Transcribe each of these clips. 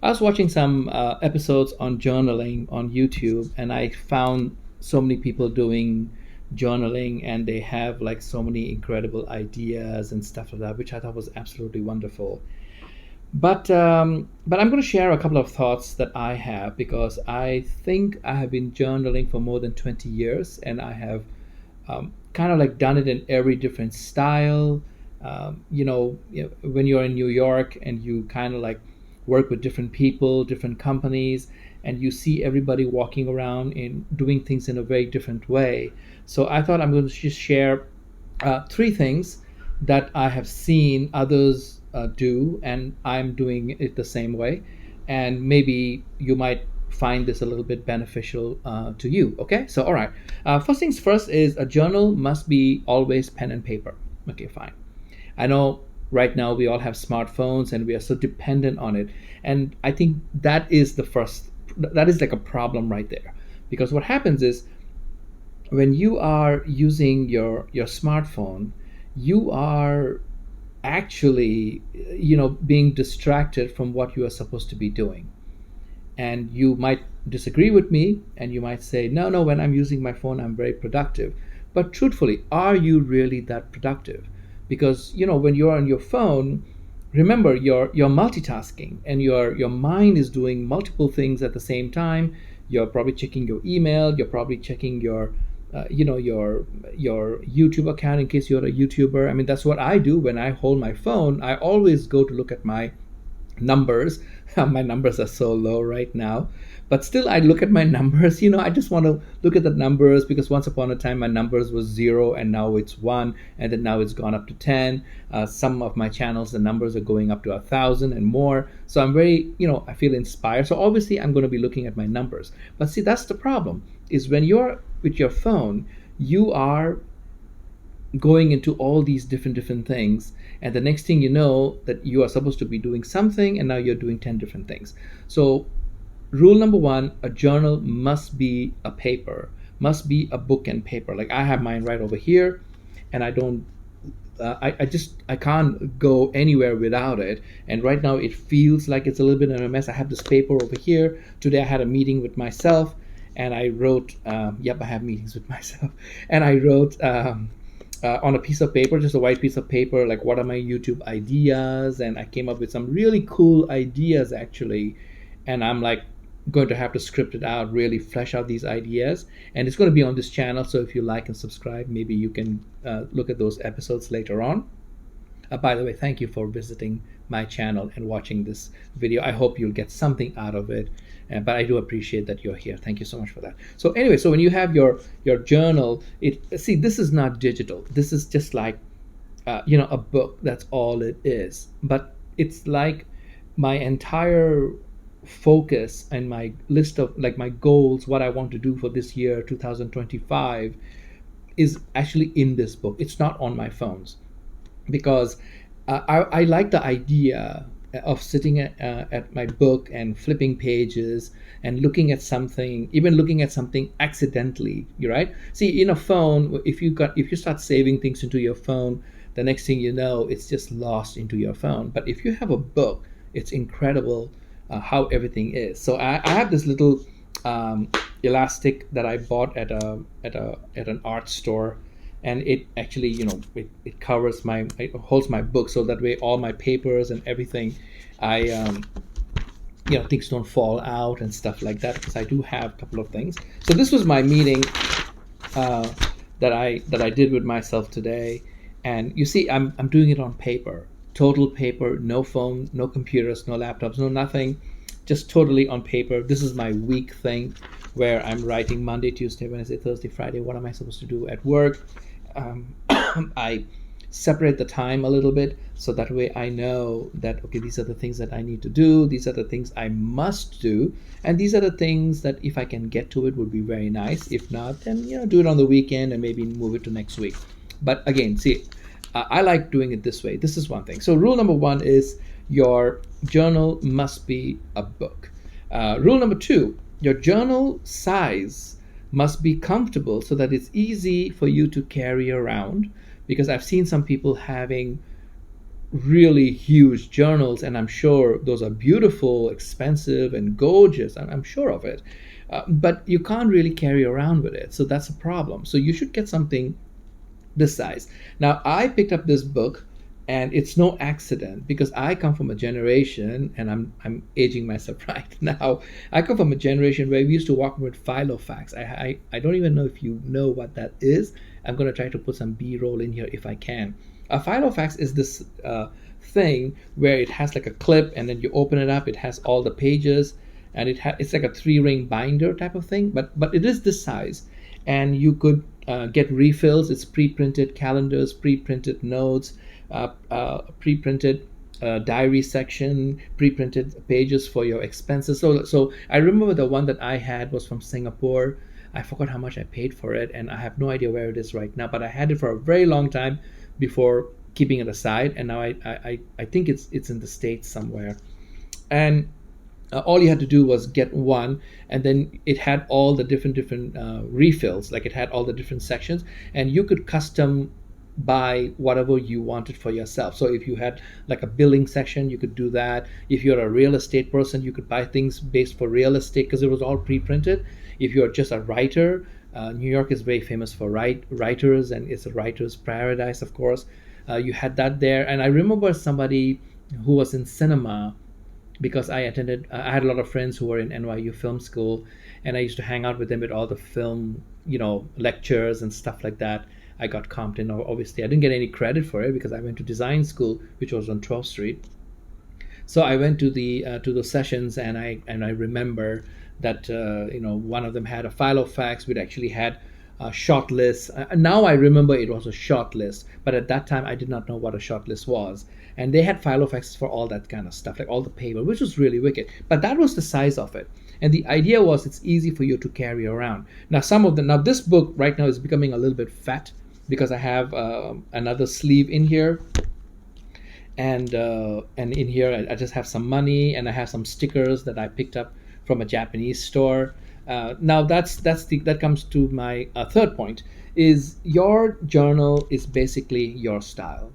I was watching some episodes on journaling on YouTube, and I found so many people doing journaling, and they have like so many incredible ideas and stuff like that, which I thought was absolutely wonderful. But I'm going to share a couple of thoughts that I have because I think I have been journaling for more than 20 years, and I have kind of like done it in every different style. When you're in New York and you kind of like work with different people, different companies, and you see everybody walking around and doing things in a very different way. So I thought I'm going to just share three things that I have seen others do, and I'm doing it the same way. And maybe you might find this a little bit beneficial to you. Okay, so all right. First things first is a journal must be always pen and paper. Okay, fine. I know right now we all have smartphones and we are so dependent on it. And I think that is like a problem right there. Because what happens is when you are using your smartphone, you are actually being distracted from what you are supposed to be doing. And you might disagree with me and you might say, no, no, when I'm using my phone I'm very productive. But truthfully, are you really that productive? Because when you're on your phone, remember you're multitasking, and your mind is doing multiple things at the same time. You're probably checking your email, you're probably checking your YouTube account in case you're a YouTuber. I mean, that's what I do. When I hold my phone, I always go to look at my numbers. My numbers are so low right now, but still I look at my numbers. I just want to look at the numbers because once upon a time my numbers was zero and now it's one, and then now it's gone up to 10. Some of my channels, the numbers are going up to 1,000 and more. So I'm very, I feel inspired. So obviously I'm going to be looking at my numbers. But see, that's the problem, is when you're with your phone, you are going into all these different things, and the next thing you know that you are supposed to be doing something and now you're doing 10 different things. So rule number one, a journal must be a paper, must be a book and paper. Like I have mine right over here, and I don't I can't go anywhere without it. And right now it feels like it's a little bit of a mess. I have this paper over here. Today I had a meeting with myself, and I wrote yep, I have meetings with myself. And I wrote on a piece of paper, just a white piece of paper, like what are my YouTube ideas, and I came up with some really cool ideas actually. And I'm like going to have to script it out, really flesh out these ideas, and it's going to be on this channel. So if you like and subscribe, maybe you can look at those episodes later on. By the way, thank you for visiting my channel and watching this video. I hope you'll get something out of it. But I do appreciate that you're here. Thank you so much for that. So anyway, so when you have your journal, this is not digital. This is just like a book. That's all it is. But it's like my entire focus and my list of like my goals, what I want to do for this year, 2025, is actually in this book. It's not on my phones because I like the idea of sitting at my book and flipping pages and looking at something, even looking at something accidentally. You're right. See, in a phone, if you start saving things into your phone, the next thing you know, it's just lost into your phone. But if you have a book, it's incredible how everything is. So I have this little elastic that I bought at an art store, and it actually it covers it holds my book, so that way all my papers and everything, I things don't fall out and stuff like that, because I do have a couple of things. So this was my meeting uh, that I did with myself today, and you see I'm doing it on paper, total paper, no phone, no computers, no laptops, no nothing, just totally on paper. This is my week thing where I'm writing Monday, Tuesday, Wednesday, Thursday, Friday. What am I supposed to do at work? I separate the time a little bit, so that way I know that okay, these are the things that I need to do, these are the things I must do, and these are the things that if I can get to it would be very nice. If not, then do it on the weekend and maybe move it to next week. But again, see, I like doing it this way. This is one thing. So rule number one is your journal must be a book. Rule number two, your journal size must be comfortable so that it's easy for you to carry around, because I've seen some people having really huge journals, and I'm sure those are beautiful, expensive, and gorgeous. I'm sure of it. But you can't really carry around with it. So that's a problem. So you should get something this size. Now, I picked up this book, and it's no accident because I come from a generation, and I'm aging myself right now. I come from a generation where we used to walk with Filofax. I don't even know if you know what that is. I'm going to try to put some B-roll in here if I can. A Filofax is this thing where it has like a clip, and then you open it up. It has all the pages, and it's like a 3-ring binder type of thing, but it is this size, and you could get refills. It's pre-printed calendars, pre-printed notes, pre-printed diary section, pre-printed pages for your expenses. So I remember the one that I had was from Singapore. I forgot how much I paid for it, and I have no idea where it is right now. But I had it for a very long time before keeping it aside, and now I think it's in the States somewhere. And all you had to do was get one, and then it had all the different refills. Like, it had all the different sections, and you could custom buy whatever you wanted for yourself. So if you had like a billing section, you could do that. If you're a real estate person, you could buy things based for real estate because it was all pre-printed. If you're just a writer, New York is very famous for writers, and it's a writer's paradise, of course. You had that there. And I remember somebody who was in cinema, because I had a lot of friends who were in NYU Film School, and I used to hang out with them at all the film, lectures and stuff like that. I got comped in. Obviously, I didn't get any credit for it because I went to design school, which was on 12th Street. So I went to those sessions, and I remember that one of them had a Filofax, which actually had a short list. Now I remember it was a short list, but at that time I did not know what a short list was. And they had Filofaxes for all that kind of stuff, like all the paper, which was really wicked. But that was the size of it. And the idea was it's easy for you to carry around. Now this book right now is becoming a little bit fat because I have another sleeve in here, and in here I just have some money, and I have some stickers that I picked up from a Japanese store. Now that comes to my third point: is your journal is basically your style.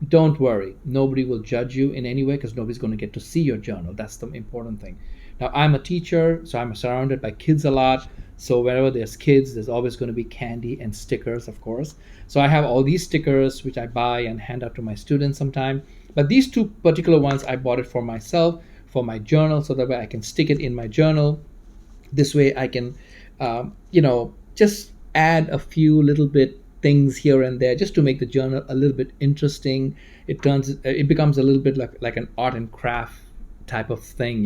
Don't worry, nobody will judge you in any way because nobody's going to get to see your journal. That's the important thing. Now, I'm a teacher, so I'm surrounded by kids a lot. So wherever there's kids, there's always going to be candy and stickers, of course. So I have all these stickers which I buy and hand out to my students sometime. But these two particular ones, I bought it for myself, for my journal, so that way I can stick it in my journal. This way I can just add a few little bit things here and there just to make the journal a little bit interesting. It becomes a little bit like an art and craft type of thing.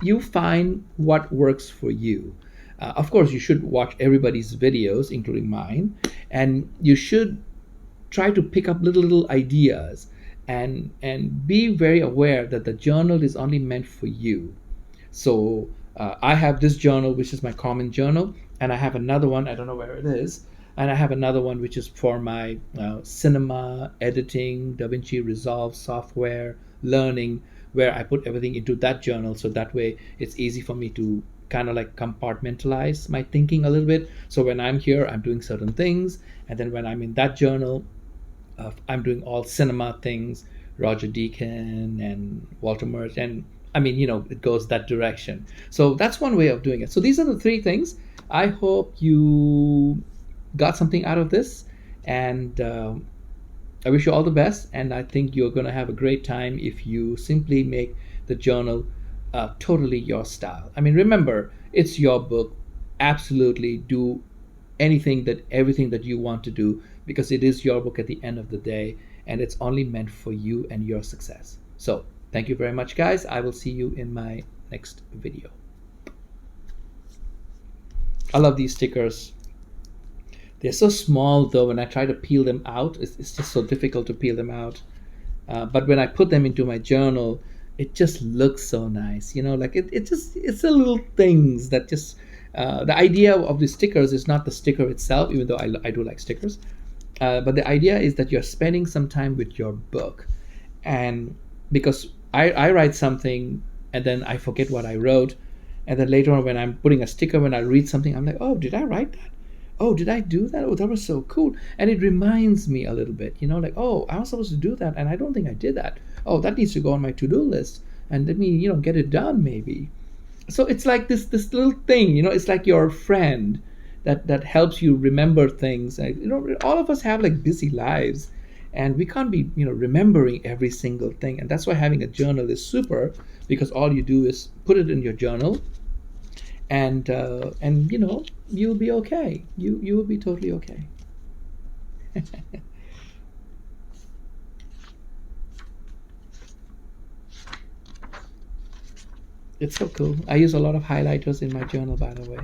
You find what works for you. Of course, you should watch everybody's videos, including mine, and you should try to pick up little ideas, and be very aware that the journal is only meant for you. So I have this journal, which is my common journal, and I have another one, I don't know where it is, and I have another one which is for my cinema, editing, DaVinci Resolve software, learning, where I put everything into that journal, so that way it's easy for me to kind of like compartmentalize my thinking a little bit. So when I'm here, I'm doing certain things, and then when I'm in that journal, I'm doing all cinema things, Roger Deakins and Walter Murch, and it goes that direction. So that's one way of doing it. So these are the three things. I hope you got something out of this, and I wish you all the best. And I think you're going to have a great time if you simply make the journal totally your style. Remember, it's your book. Absolutely do everything that you want to do, because it is your book at the end of the day, and it's only meant for you and your success. So thank you very much, guys. I will see you in my next video. I love these stickers. They're so small, though. When I try to peel them out, it's just so difficult to peel them out. But when I put them into my journal, it just looks so nice. It's the little things that just. The idea of the stickers is not the sticker itself, even though I do like stickers. But the idea is that you're spending some time with your book. And because I write something and then I forget what I wrote. And then later on, when I'm putting a sticker, when I read something, I'm like, oh, did I write that? oh, did I do that? Oh, that was so cool. And it reminds me a little bit, like, oh, I was supposed to do that and I don't think I did that. Oh, that needs to go on my to-do list. And let me, get it done maybe. So it's like this little thing, it's like your friend that helps you remember things. All of us have like busy lives, and we can't be remembering every single thing. And that's why having a journal is super, because all you do is put it in your journal, and you'll be okay. You will be totally okay. It's so cool. I use a lot of highlighters in my journal, by the way.